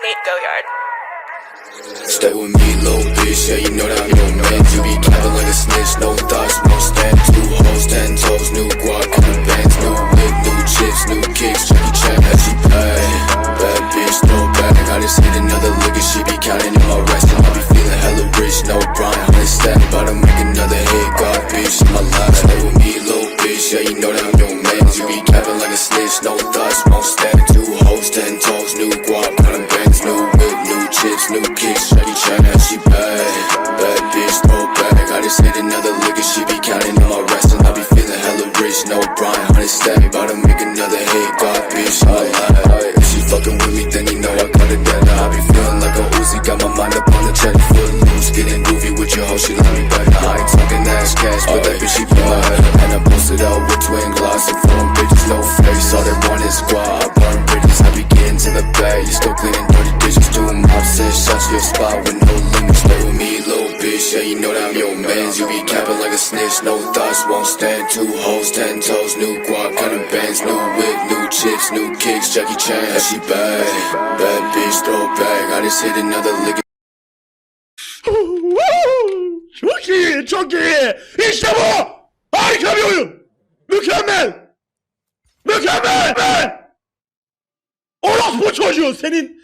Nate Goyard. Stay with me, little bitch, yeah, you know that I'm your man. You be capping like a snitch, no thoughts, no stand. 2 hoes, 10 toes, new guac, new bands, new whip, new chips, new kicks, Jackie Chan, as she pay. Bad bitch, throw back, I just hit another lick and she be counting in my rest. And I be feeling hella rich, no grind, 100 stack, about to make another hit. God, bitch, in my life. Stay with me, little bitch, yeah, you know that I'm your man. You be capping like a snitch, no thoughts, no stand. 2 hoes, 10 toes, new guac, new bands, new whip, new chips, new kicks, Jackie Chan, as she pay. Bad bitch, throw back, I just hit another lick and she be counting in my rest. And I be feeling hella rich, no grind, 100 stack, about to make another hit. God, bitch, in my life. If she fucking with me, then you know I got it better. I be feeling like a Uzi, got my mind up on the check. Foot loose, getting groovy with your hoe, she love me better. I ain't talking ass cash, but that bitch she bad. And I posted out with twin glass and 4 bitches, no face. All they want is squad, I burn bridges, I be getting to the bay. You still cleaning dirty dishes, 2 mops, 6 shots to your spot with no limits. Stay with me, little bitch, yeah, you know that I'm your mans. You be capping like a snitch, no thoughts, won't stand. 2 hoes, 10 toes, new guac, kind of bands, new whip, new chips, new kicks, Jackie Chan, how she bad. Bad bitch, throw back, I just hit another lick. Çok iyi, çok iyi. İşte bu. Harika bir oyun. Mükemmel. Mükemmel. Orospu çocuğu senin